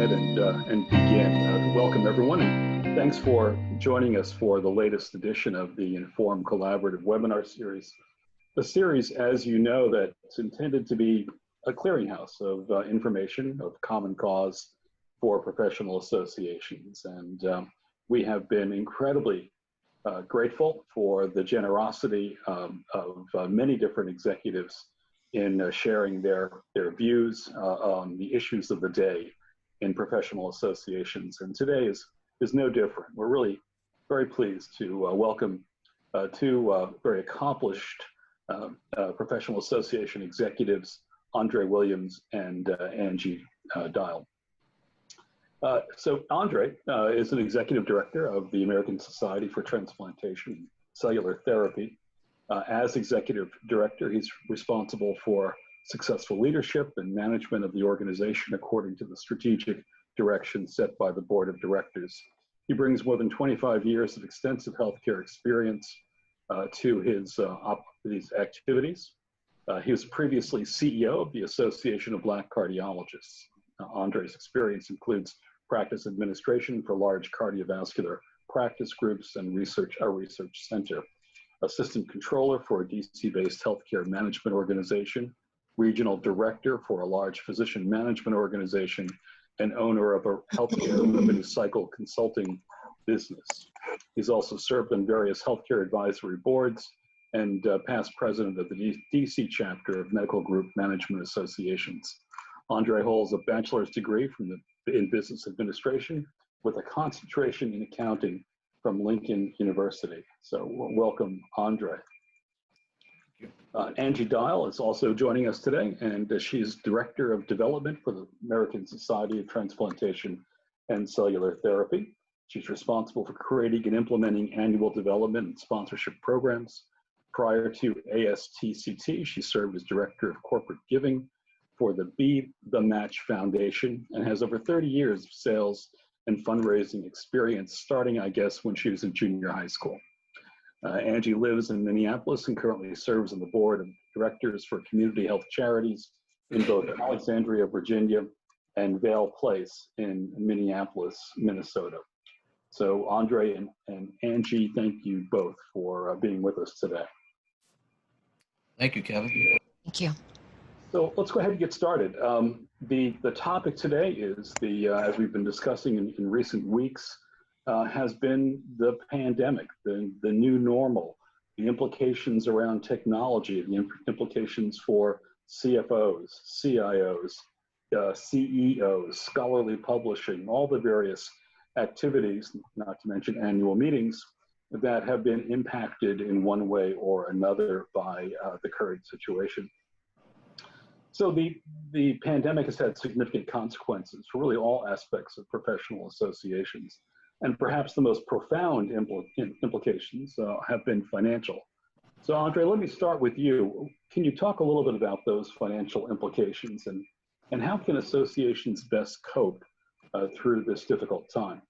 ahead and begin. Welcome everyone, and thanks for joining us for the latest edition of the Enforme Collaborative Webinar Series. A series, as you know, that's intended to be a clearinghouse of information of common cause for professional associations. And we have been incredibly grateful for the generosity of many different executives in sharing their views on the issues of the day in professional associations. And today is no different. We're really very pleased to welcome two very accomplished professional association executives, Andre Williams and Angie Dahl. So Andre is an executive director of the American Society for Transplantation and Cellular Therapy. As executive director, he's responsible for successful leadership and management of the organization according to the strategic direction set by the board of directors. He brings more than 25 years of extensive healthcare experience to his activities. He was previously CEO of the Association of Black Cardiologists. Andre's experience includes practice administration for large cardiovascular practice groups and a research center. Assistant controller for a DC-based healthcare management organization, regional director for a large physician management organization, and owner of a healthcare revenue cycle consulting business. He's also served on various healthcare advisory boards and past president of the DC chapter of Medical Group Management Associations. Andre holds a bachelor's degree in business administration with a concentration in accounting from Lincoln University. So welcome, Andre. Angie Dahl is also joining us today, and she's Director of Development for the American Society of Transplantation and Cellular Therapy. She's responsible for creating and implementing annual development and sponsorship programs. Prior to ASTCT, she served as Director of Corporate Giving for the Be the Match Foundation and has over 30 years of sales and fundraising experience, starting, I guess, when she was in junior high school. Angie lives in Minneapolis and currently serves on the board of directors for community health charities in both Alexandria, Virginia, and Vale Place in Minneapolis, Minnesota. So Andre and Angie, thank you both for being with us today. Thank you, Kevin. Thank you. So let's go ahead and get started. The topic today is as we've been discussing in recent weeks, has been the pandemic, the new normal, the implications around technology, the implications for CFOs, CIOs, CEOs, scholarly publishing, all the various activities, not to mention annual meetings, that have been impacted in one way or another by the current situation. So the pandemic has had significant consequences for really all aspects of professional associations. And perhaps the most profound implications have been financial. So Andre, let me start with you. Can you talk a little bit about those financial implications and how can associations best cope through this difficult time?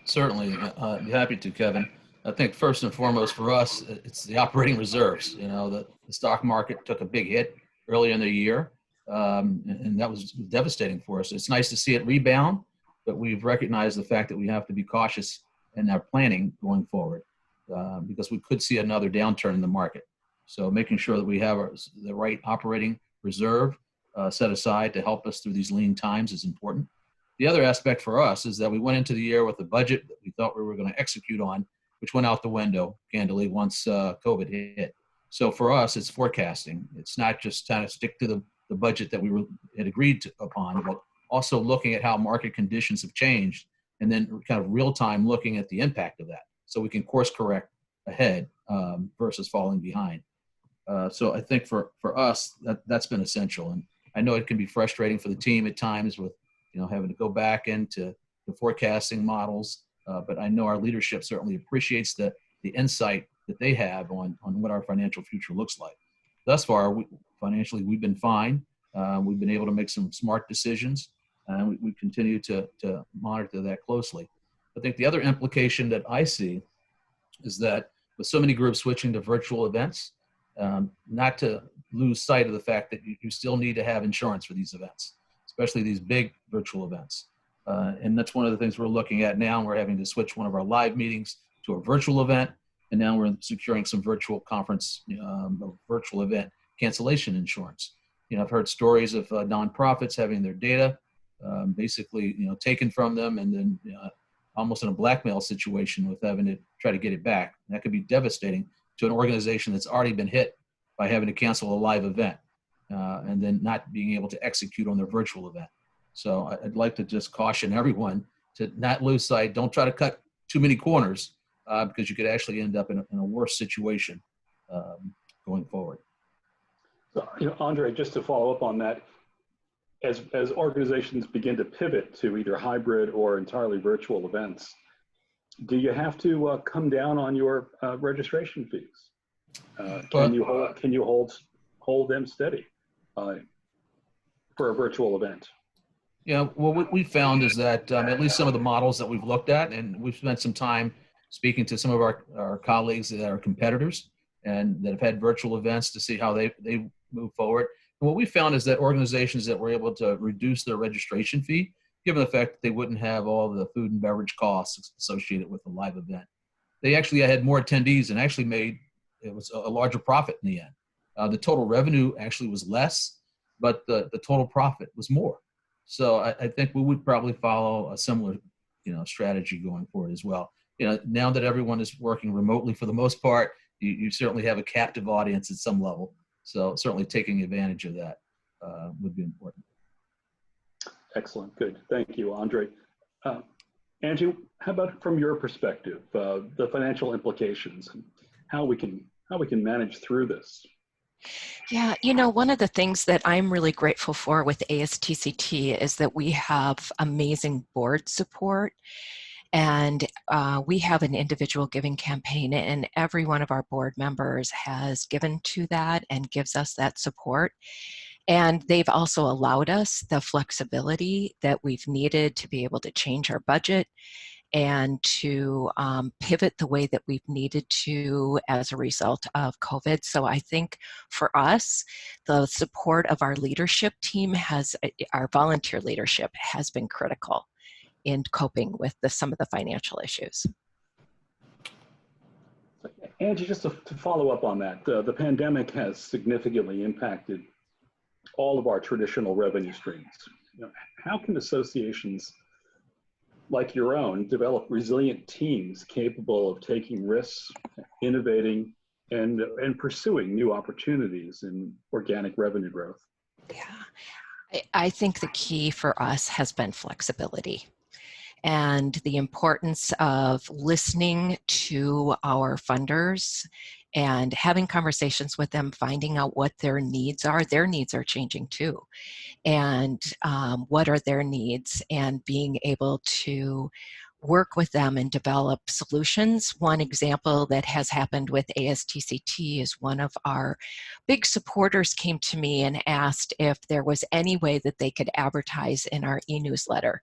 Certainly, I'd be happy to, Kevin. I think first and foremost for us, it's the operating reserves. You know, the stock market took a big hit early in the year, and that was devastating for us. It's nice to see it rebound, but we've recognized the fact that we have to be cautious in our planning going forward because we could see another downturn in the market. So making sure that we have the right operating reserve set aside to help us through these lean times is important. The other aspect for us is that we went into the year with a budget that we thought we were going to execute on, which went out the window, candidly, once COVID hit. So for us, it's forecasting. It's not just trying to stick to the budget that we had agreed upon, but also looking at how market conditions have changed and then kind of real time looking at the impact of that so we can course correct ahead versus falling behind. So I think for us, that's been essential. And I know it can be frustrating for the team at times with having to go back into the forecasting models, but I know our leadership certainly appreciates the insight that they have on what our financial future looks like. Thus far, financially, we've been fine. We've been able to make some smart decisions, and we continue to monitor that closely. I think the other implication that I see is that with so many groups switching to virtual events, not to lose sight of the fact that you still need to have insurance for these events. especially these big virtual events. And that's one of the things we're looking at now. We're having to switch one of our live meetings to a virtual event, and now we're securing some virtual conference, virtual event cancellation insurance. I've heard stories of nonprofits having their data basically, taken from them, and then almost in a blackmail situation with having to try to get it back. And that could be devastating to an organization that's already been hit by having to cancel a live event and then not being able to execute on their virtual event. So I'd like to just caution everyone to not lose sight. Don't try to cut too many corners because you could actually end up in a worse situation going forward. So, Andre, just to follow up on that, as organizations begin to pivot to either hybrid or entirely virtual events, do you have to come down on your registration fees? Can you hold them steady for a virtual event? Yeah, well, what we found is that at least some of the models that we've looked at, and we've spent some time speaking to some of our colleagues that are competitors and that have had virtual events to see how they move forward. And what we found is that organizations that were able to reduce their registration fee, given the fact that they wouldn't have all the food and beverage costs associated with the live event, they actually had more attendees and actually made it was a larger profit in the end. The total revenue actually was less, but the total profit was more. So I think we would probably follow a similar, strategy going forward as well. Now that everyone is working remotely for the most part, you certainly have a captive audience at some level. So certainly taking advantage of that would be important. Excellent. Good. Thank you, Andre. Angie, how about from your perspective, the financial implications and how we can manage through this? Yeah, one of the things that I'm really grateful for with ASTCT is that we have amazing board support, and we have an individual giving campaign, and every one of our board members has given to that and gives us that support. And they've also allowed us the flexibility that we've needed to be able to change our budget and to pivot the way that we've needed to as a result of COVID. So I think for us, the support of our leadership team our volunteer leadership has been critical in coping with some of the financial issues. Angie, just to follow up on that, the pandemic has significantly impacted all of our traditional revenue streams. How can associations like your own develop resilient teams capable of taking risks, innovating, and pursuing new opportunities in organic revenue growth? Yeah, I think the key for us has been flexibility and the importance of listening to our funders and having conversations with them, finding out what their needs are. Their needs are changing too. And what are their needs, and being able to work with them and develop solutions. One example that has happened with ASTCT is one of our big supporters came to me and asked if there was any way that they could advertise in our e-newsletter.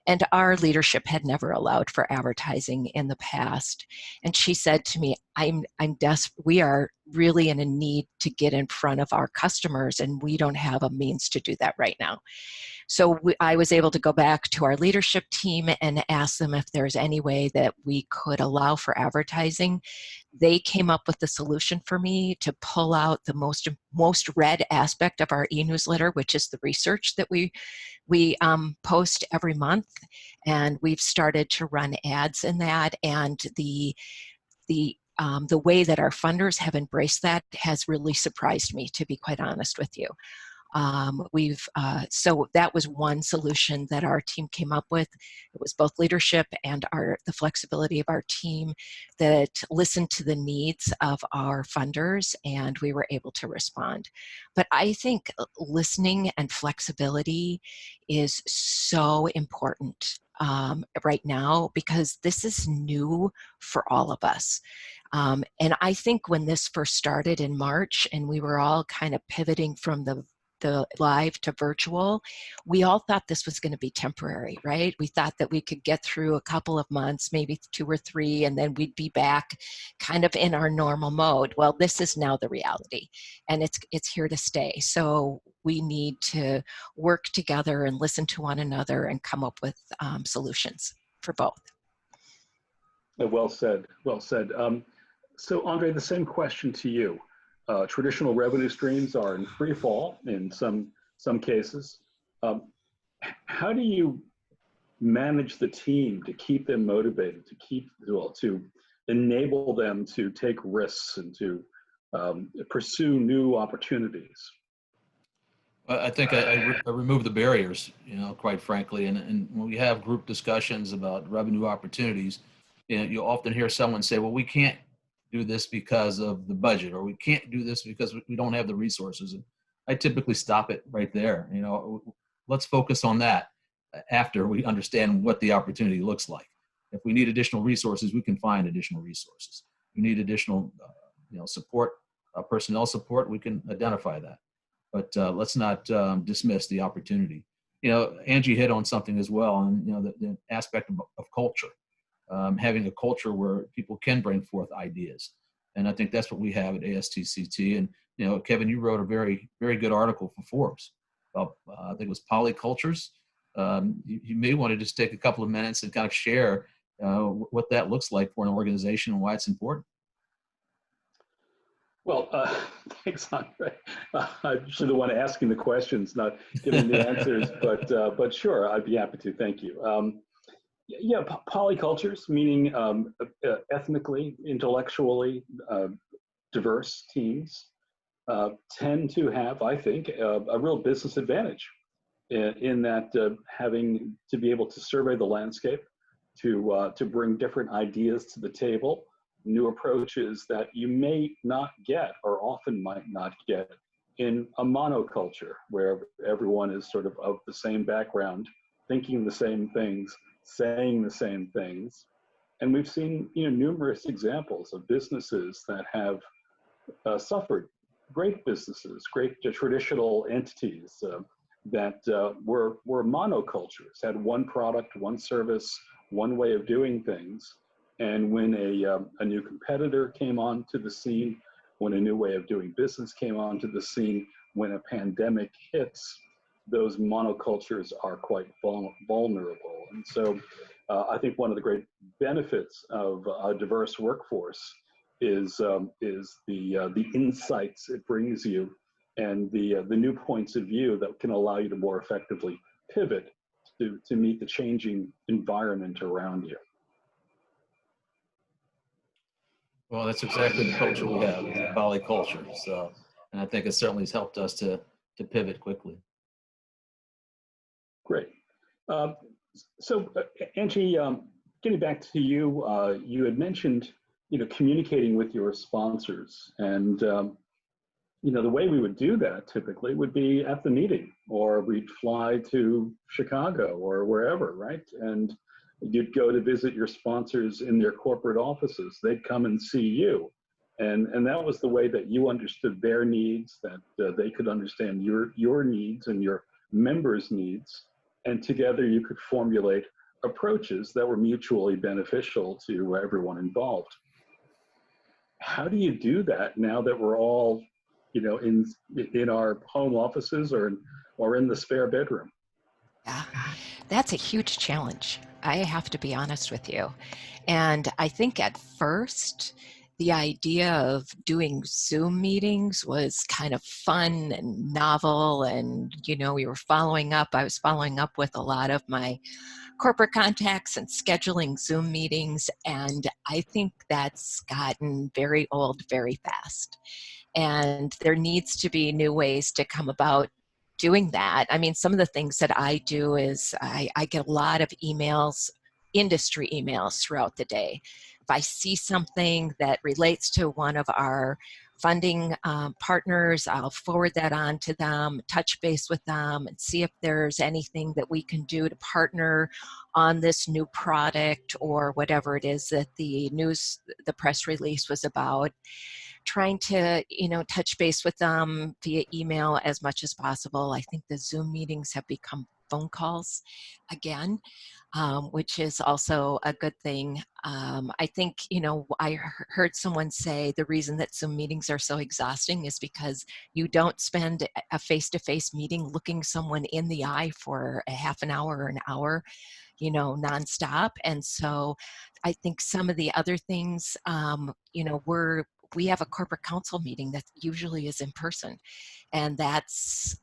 And our leadership had never allowed for advertising in the past. And she said to me, I'm desperate. We are really in a need to get in front of our customers, and we don't have a means to do that right now. So I was able to go back to our leadership team and ask them if there's any way that we could allow for advertising. They came up with the solution for me to pull out the most read aspect of our e-newsletter, which is the research that we post every month, and we've started to run ads in that. And the way that our funders have embraced that has really surprised me, to be quite honest with you. So that was one solution that our team came up with. It was both leadership and the flexibility of our team that listened to the needs of our funders, and we were able to respond. But I think listening and flexibility is so important right now, because this is new for all of us. And I think when this first started in March and we were all kind of pivoting from the the live to virtual, we all thought this was going to be temporary, right? We thought that we could get through a couple of months, maybe 2 or 3, and then we'd be back kind of in our normal mode. Well, this is now the reality, and it's here to stay. So we need to work together and listen to one another and come up with solutions for both. Well said. Well said. So, Andre, the same question to you. Traditional revenue streams are in free fall in some cases. How do you manage the team to keep them motivated, to enable them to take risks and to pursue new opportunities? I think I remove the barriers, quite frankly. And when we have group discussions about revenue opportunities, you often hear someone say, well, we can't do this because of the budget, or we can't do this because we don't have the resources. And I typically stop it right there. Let's focus on that after we understand what the opportunity looks like. If we need additional resources, we can find additional resources. We need additional, support, personnel support, we can identify that. But let's not dismiss the opportunity. Angie hit on something as well, and the aspect of culture, having a culture where people can bring forth ideas, and I think that's what we have at ASTCT. And Kevin, you wrote a very, very good article for Forbes about I think it was polycultures. You may want to just take a couple of minutes and kind of share what that looks like for an organization and why it's important. Well, thanks, Andre. I'm sure the one asking the questions, not giving the answers, but sure, I'd be happy to. Thank you. Polycultures, meaning ethnically, intellectually diverse teams, tend to have, I think, a real business advantage in that having to be able to survey the landscape, to bring different ideas to the table, new approaches that you may not get or often might not get in a monoculture where everyone is sort of the same background, thinking the same things, saying the same things. And we've seen numerous examples of businesses that have suffered, great businesses, great traditional entities that were monocultures, had one product, one service, one way of doing things. And when a new competitor came onto the scene, when a new way of doing business came onto the scene, when a pandemic hits, those monocultures are quite vulnerable. And so I think one of the great benefits of a diverse workforce is the insights it brings you and the new points of view that can allow you to more effectively pivot to meet the changing environment around you. Well, that's exactly the culture we have, polyculture. So, and I think it certainly has helped us to pivot quickly. Great. So, Angie, getting back to you, you had mentioned, communicating with your sponsors, and the way we would do that typically would be at the meeting, or we'd fly to Chicago or wherever, right? And you'd go to visit your sponsors in their corporate offices. They'd come and see you. And that was the way that you understood their needs, that they could understand your needs and your members' needs. And together you could formulate approaches that were mutually beneficial to everyone involved. How do you do that now that we're all, in our home offices or in the spare bedroom? Yeah, that's a huge challenge. I have to be honest with you. And I think at first, the idea of doing Zoom meetings was kind of fun and novel. And, we were I was following up with a lot of my corporate contacts and scheduling Zoom meetings. And I think that's gotten very old very fast. And there needs to be new ways to come about doing that. I mean, some of the things that I do is I get a lot of emails, industry emails throughout the day. If I see something that relates to one of our funding partners, I'll forward that on to them, touch base with them, and see if there's anything that we can do to partner on this new product or whatever it is that the press release was about. trying to, touch base with them via email as much as possible. I think the Zoom meetings have become phone calls again, which is also a good thing. I think, I heard someone say the reason that Zoom meetings are so exhausting is because you don't spend a face-to-face meeting looking someone in the eye for a half an hour or an hour, nonstop. And so I think some of the other things, we have a corporate council meeting that usually is in person, and that's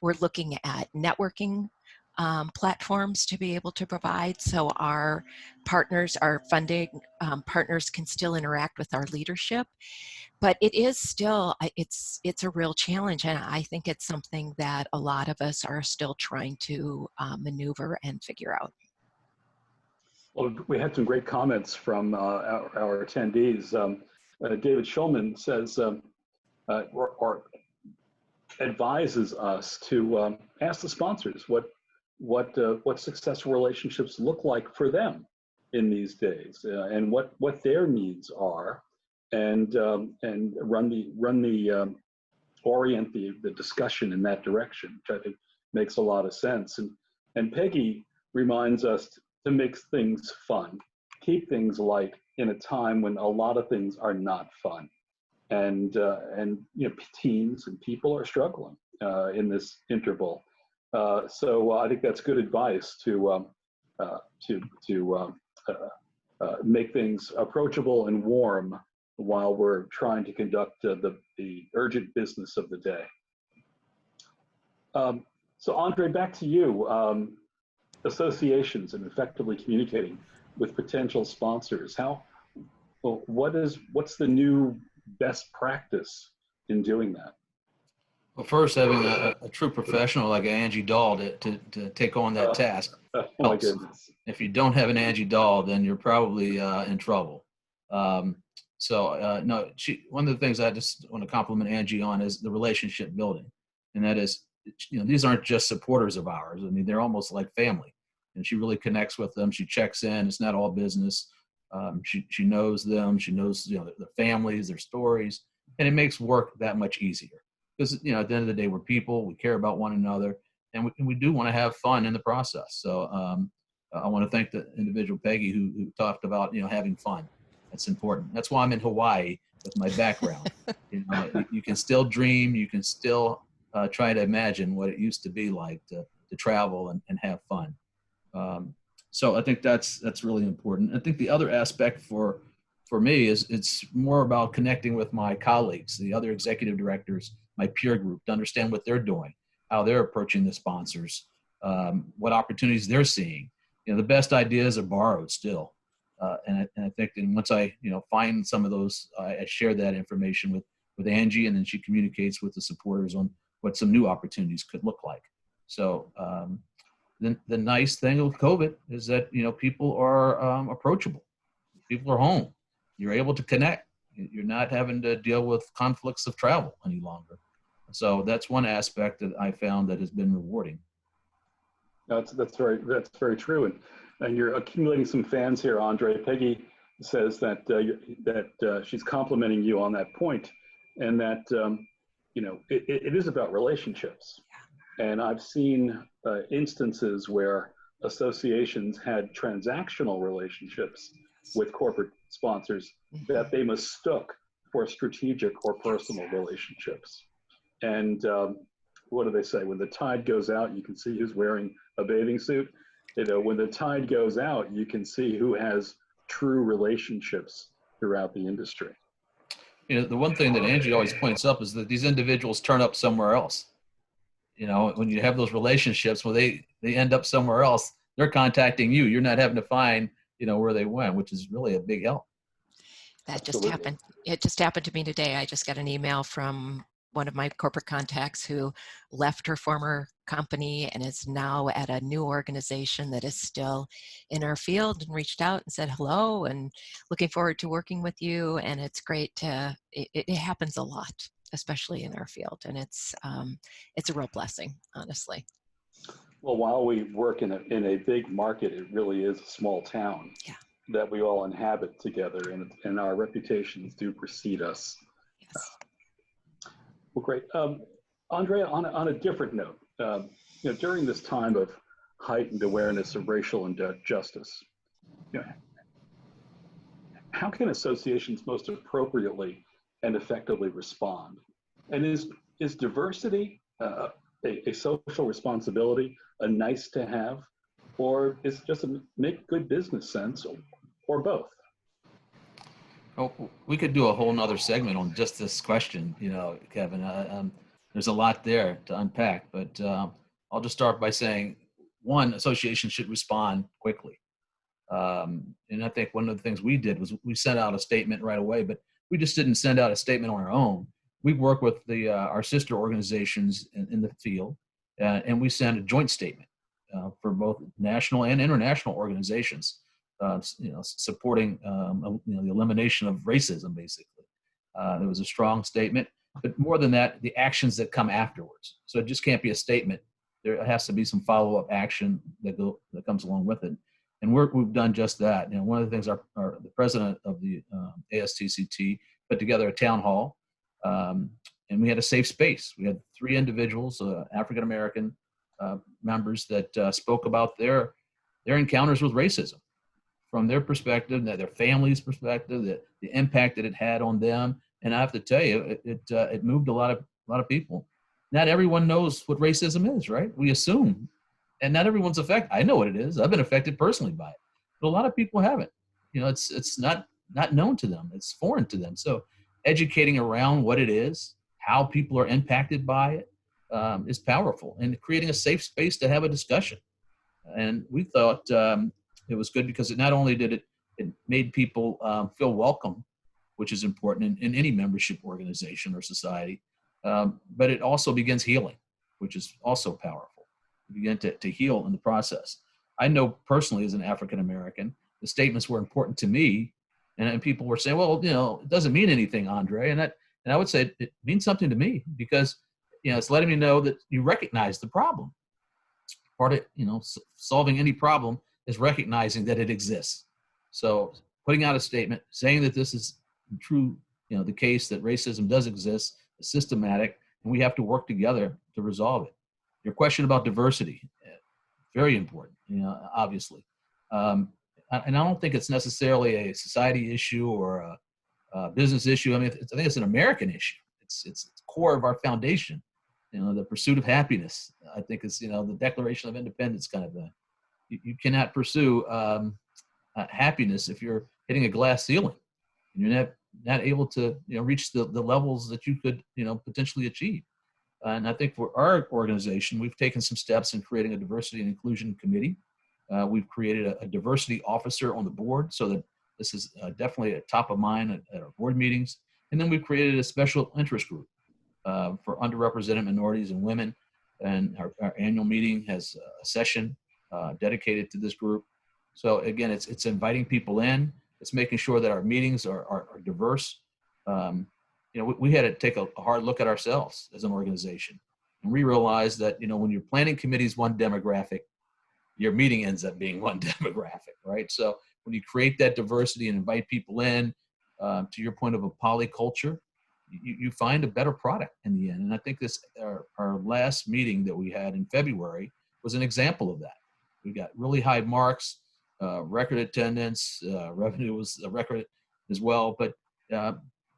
we're looking at networking platforms to be able to provide, so our partners, our funding partners, can still interact with our leadership. But it is still, it's a real challenge, and I think it's something that a lot of us are still trying to maneuver and figure out. Well, we had some great comments from our attendees. David Schulman says, or advises us to ask the sponsors what successful relationships look like for them in these days, and what their needs are, and orient the discussion in that direction, which I think makes a lot of sense. And Peggy reminds us to make things fun, keep things light in a time when a lot of things are not fun, and teams and people are struggling in this interval. So I think that's good advice to make things approachable and warm while we're trying to conduct the urgent business of the day. So Andre, back to you. Associations and effectively communicating with potential sponsors. What's the new best practice in doing that? Well, first, having a true professional like Angie Dahl to take on that task helps. Oh my goodness. If you don't have an Angie Dahl, then you're probably in trouble. No, one of the things I just want to compliment Angie on is the relationship building. And that is, these aren't just supporters of ours. I mean, they're almost like family. And she really connects with them. She checks in. It's not all business. She knows them. She knows, their families, their stories. And it makes work that much easier. Because, at the end of the day, we're people. We care about one another. And we do want to have fun in the process. So I want to thank the individual Peggy who talked about, having fun. That's important. That's why I'm in Hawaii with my background. You can still dream. You can still try to imagine what it used to be like to travel and have fun. So I think that's really important. I think the other aspect for me is it's more about connecting with my colleagues, the other executive directors, my peer group, to understand what they're doing, how they're approaching the sponsors, what opportunities they're seeing. The best ideas are borrowed still. And I think that once I, find some of those, I share that information with Angie, and then she communicates with the supporters on what some new opportunities could look like. So the nice thing with COVID is that, people are approachable. People are home. You're able to connect. You're not having to deal with conflicts of travel any longer. So that's one aspect that I found that has been rewarding. That's very true. And you're accumulating some fans here, Andre. Peggy says that she's complimenting you on that point, and that it is about relationships. And I've seen instances where associations had transactional relationships with corporate sponsors that they mistook for strategic or personal relationships. And what do they say? When the tide goes out, you can see who's wearing a bathing suit. When the tide goes out, you can see who has true relationships throughout the industry. The one thing that Angie always points up is that these individuals turn up somewhere else. When you have those relationships, when they end up somewhere else, they're contacting you. You're not having to find, where they went, which is really a big help. That just happened. It just happened to me today. I just got an email from one of my corporate contacts who left her former company and is now at a new organization that is still in our field, and reached out and said hello and looking forward to working with you. And it's great it happens a lot, especially in our field. And it's a real blessing, honestly. Well, while we work in a big market, it really is a small town that we all inhabit together, and our reputations do precede us. Yes. Well, great. Andrea, on a different note, during this time of heightened awareness of racial injustice, you know, how can associations most appropriately and effectively respond? And is diversity a social responsibility, a nice to have, or is it just a make good business sense, or both? Oh, we could do a whole nother segment on just this question, Kevin. There's a lot there to unpack, but I'll just start by saying, one, associations should respond quickly. And I think one of the things we did was we sent out a statement right away, but we just didn't send out a statement on our own. We worked with our sister organizations in the field, and we sent a joint statement for both national and international organizations, supporting the elimination of racism. Basically, there was a strong statement, but more than that, the actions that come afterwards. So it just can't be a statement. There has to be some follow-up action that comes along with it. And we've done just that. One of the things the president of the ASTCT put together a town hall, and we had a safe space. We had 3 individuals, African American members, that spoke about their encounters with racism from their perspective, their family's perspective, the impact that it had on them. And I have to tell you, it moved a lot of people. Not everyone knows what racism is, right? We assume. And not everyone's affected. I know what it is. I've been affected personally by it, but a lot of people haven't. It's not known to them. It's foreign to them. So educating around what it is, how people are impacted by it, is powerful, and creating a safe space to have a discussion. And we thought it was good because it not only did it made people feel welcome, which is important in any membership organization or society, but it also begins healing, which is also powerful. Begin to heal in the process. I know personally, as an African American, the statements were important to me, and people were saying, "Well, it doesn't mean anything, Andre," and I would say it means something to me because it's letting me know that you recognize the problem. Part of solving any problem is recognizing that it exists. So putting out a statement saying that this is true, the case that racism does exist, is systematic, and we have to work together to resolve it. Your question about diversity, very important, obviously. And I don't think it's necessarily a society issue or a business issue. I mean, I think it's an American issue. It's core of our foundation. The pursuit of happiness, I think, is, the Declaration of Independence kind of thing. You cannot pursue happiness if you're hitting a glass ceiling and you're not able to, reach the levels that you could, potentially achieve. And I think for our organization, we've taken some steps in creating a diversity and inclusion committee. We've created a diversity officer on the board so that this is definitely a top of mind at our board meetings. And then we've created a special interest group for underrepresented minorities and women. And our annual meeting has a session dedicated to this group. So again, it's inviting people in. It's making sure that our meetings are diverse. We had to take a hard look at ourselves as an organization. And we realized that, when you're planning committees one demographic, your meeting ends up being one demographic, right? So when you create that diversity and invite people in, to your point of a polyculture, you find a better product in the end. And I think our last meeting that we had in February was an example of that. We got really high marks, record attendance, revenue was a record as well. But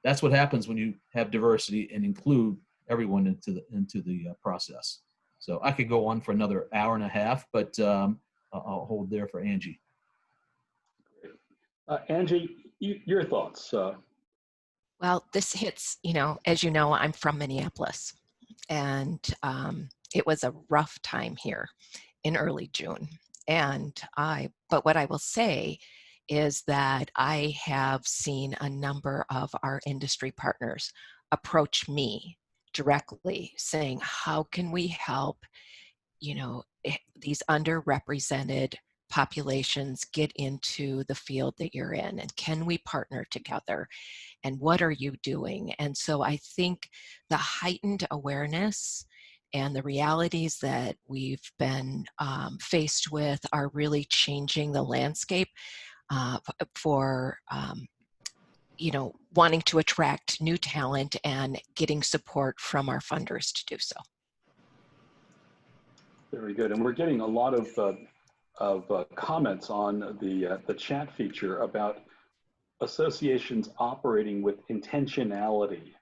that's what happens when you have diversity and include everyone into the process. So I could go on for another hour and a half, but I'll hold there for Angie. Angie, your thoughts? Well, this hits, as you know, I'm from Minneapolis, and it was a rough time here in early June. But what I will say is that I have seen a number of our industry partners approach me directly saying, how can we help, these underrepresented populations get into the field that you're in, and can we partner together, and what are you doing? And so I think the heightened awareness and the realities that we've been faced with are really changing the landscape for wanting to attract new talent and getting support from our funders to do so. Very good. And we're getting a lot of comments on the chat feature about associations operating with intentionality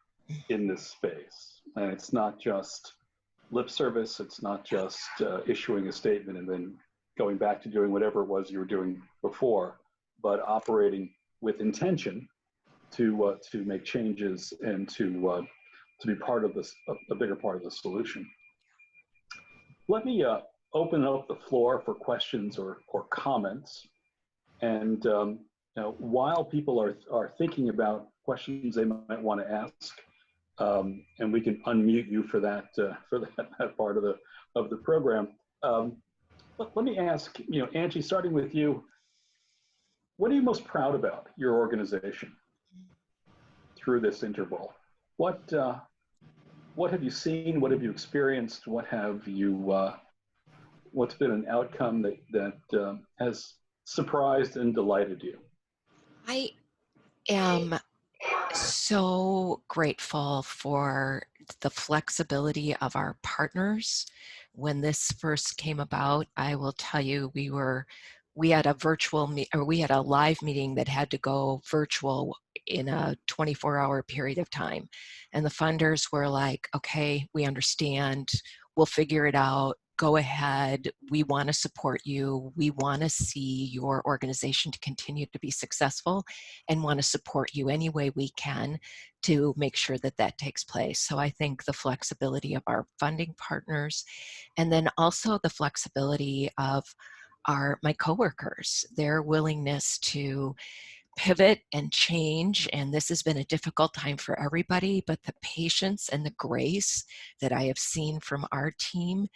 in this space. And it's not just lip service, it's not just issuing a statement and then going back to doing whatever it was you were doing before, but operating with intention to make changes and to be part of this, a bigger part of the solution. Let me open up the floor for questions or comments. And while people are thinking about questions they might want to ask, and we can unmute you for that part of the program. Let me ask, Angie, starting with you, what are you most proud about your organization through this interval? What have you seen? What have you experienced? What have you? What's been an outcome that has surprised and delighted you? I am so grateful for the flexibility of our partners. When this first came about, I will tell you, we had a live meeting that had to go virtual in a 24-hour period of time. And the funders were like, okay, we understand, we'll figure it out. Go ahead, we want to support you. We want to see your organization to continue to be successful and want to support you any way we can to make sure that that takes place. So I think the flexibility of our funding partners, and then also the flexibility of my coworkers, their willingness to pivot and change. And this has been a difficult time for everybody, but the patience and the grace that I have seen from our team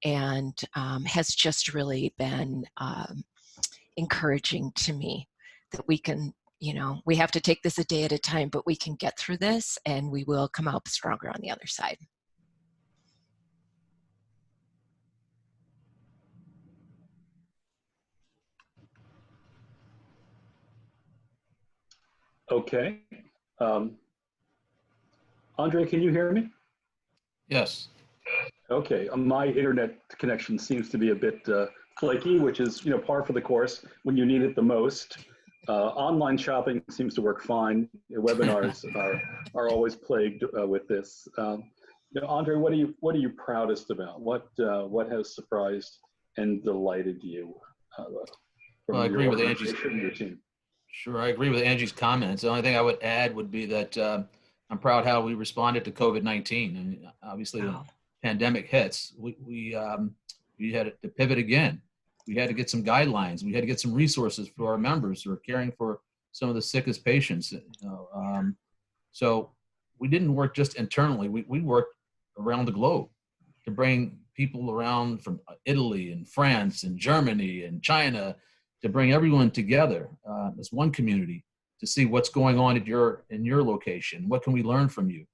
and has just really been encouraging to me that we can, we have to take this a day at a time, but we can get through this and we will come out stronger on the other side. Okay. Andre, can you hear me? Yes. Okay, my internet connection seems to be a bit flaky, which is par for the course when you need it the most. Online shopping seems to work fine. Webinars are always plagued with this. Andre, what are you proudest about? What has surprised and delighted you? Well, I agree with Angie's. Your team. Sure, I agree with Angie's comments. The only thing I would add would be that I'm proud how we responded to COVID-19. And obviously, when the pandemic hits, we had to pivot again. We had to get some guidelines. We had to get some resources for our members who are caring for some of the sickest patients. So we didn't work just internally. We worked around the globe to bring people around from Italy and France and Germany and China, to bring everyone together as one community to see what's going on in your location. What can we learn from you?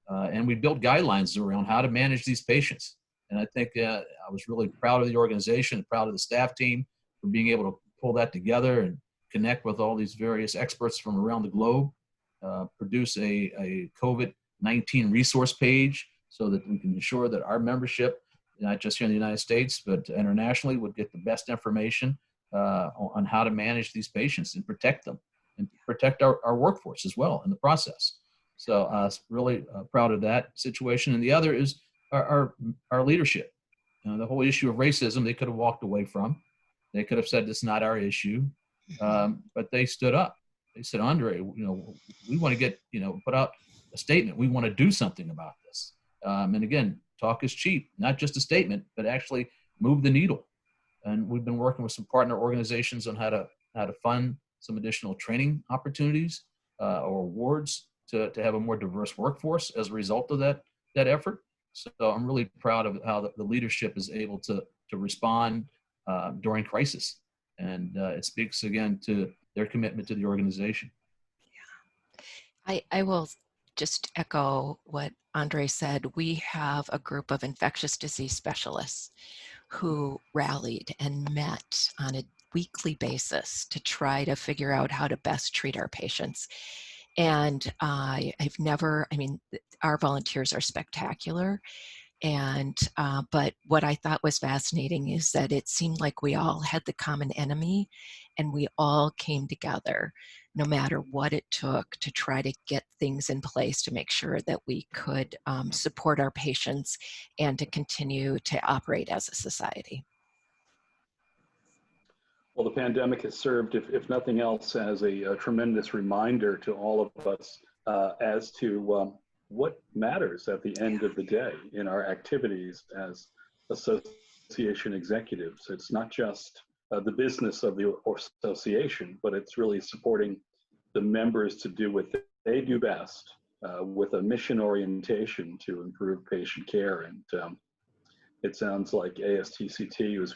And we built guidelines around how to manage these patients. And I think I was really proud of the organization, proud of the staff team for being able to pull that together and connect with all these various experts from around the globe, produce a COVID-19 resource page so that we can ensure that our membership, not just here in the United States, but internationally, would get the best information on how to manage these patients and protect them and protect our workforce as well in the process. So really proud of that situation. And the other is our leadership. The whole issue of racism, they could have walked away from. They could have said, this is not our issue. But they stood up. They said, Andre, we want to get, put out a statement. We want to do something about this. And again, talk is cheap, not just a statement, but actually move the needle. And we've been working with some partner organizations on how to fund some additional training opportunities or awards to have a more diverse workforce as a result of that effort. So I'm really proud of how the leadership is able to respond during crisis. And it speaks again to their commitment to the organization. Yeah. I will just echo what Andre said. We have a group of infectious disease specialists who rallied and met on a weekly basis to try to figure out how to best treat our patients. And I've never, I mean, our volunteers are spectacular. And but what I thought was fascinating is that it seemed like we all had the common enemy, and we all came together, no matter what it took, to try to get things in place to make sure that we could support our patients and to continue to operate as a society. Well, the pandemic has served, if nothing else, as a tremendous reminder to all of us as to what matters at the end of the day in our activities as association executives. It's not just the business of the association, but it's really supporting the members to do what they do best with a mission orientation to improve patient care. And it sounds like ASTCT was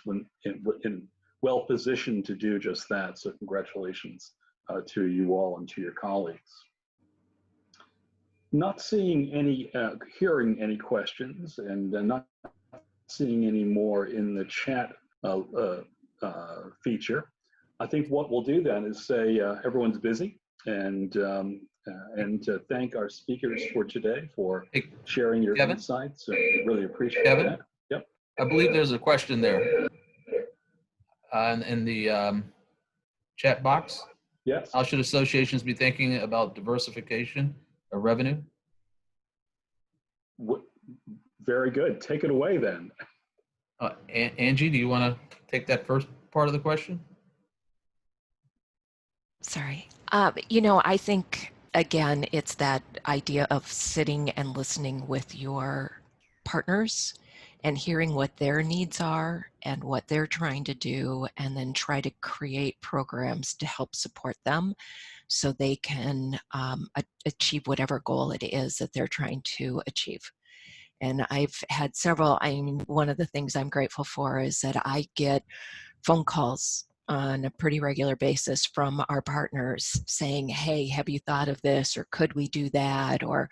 well positioned to do just that. So congratulations to you all and to your colleagues. Not seeing any, hearing any questions, and not seeing any more in the chat feature. I think what we'll do then is say everyone's busy, and to thank our speakers for today for sharing your insights. Really appreciate that. Yep. I believe there's a question there in the chat box. Yes. How should associations be thinking about diversification of revenue? Very good. Take it away then. Angie, do you want to take that first part of the question? Sorry. You know, I think, again, it's that idea of sitting and listening with your partners and hearing what their needs are and what they're trying to do, and then try to create programs to help support them so they can achieve whatever goal it is that they're trying to achieve. And I've had several, I mean, one of the things I'm grateful for is that I get phone calls on a pretty regular basis from our partners saying, hey, have you thought of this, or could we do that, or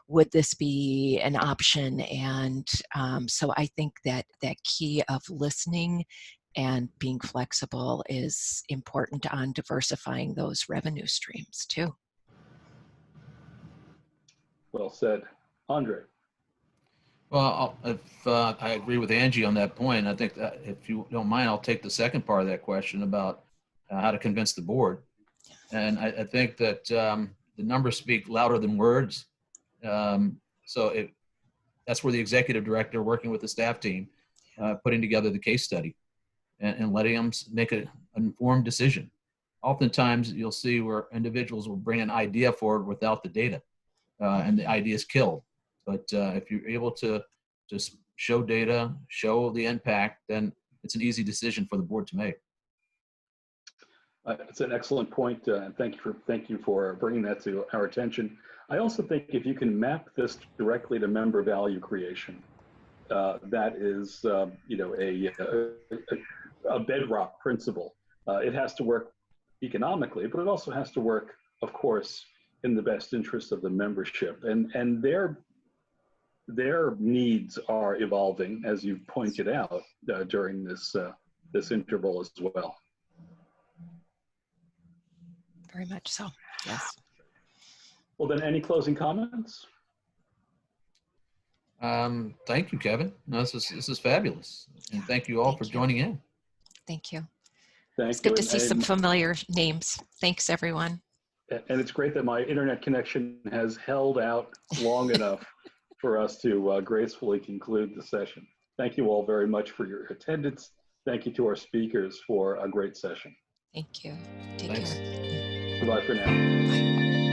would this be an option? And so I think that that key of listening and being flexible is important on diversifying those revenue streams too. Well said. Andre. Well, I agree with Angie on that point. I think that if you don't mind, I'll take the second part of that question about how to convince the board. And I think that the numbers speak louder than words. So that's where the executive director, working with the staff team, putting together the case study and letting them make an informed decision. Oftentimes, you'll see where individuals will bring an idea forward without the data, and the idea is killed. But if you're able to just show data, show the impact, then it's an easy decision for the board to make. It's an excellent point, and thank you for bringing that to our attention. I also think if you can map this directly to member value creation, that is, you know, a bedrock principle. It has to work economically, but it also has to work, of course, in the best interest of the membership, and their needs are evolving, as you pointed out during this interval as well. Very much so. Yes. Well, then, any closing comments? Thank you, Kevin. No, this is fabulous, and thank you all for joining in. Thank you. It's good to see some familiar names. Thanks, everyone. And it's great that my internet connection has held out long enough for us to gracefully conclude the session. Thank you all very much for your attendance. Thank you to our speakers for a great session. Thank you. Take care. Goodbye for now. Bye.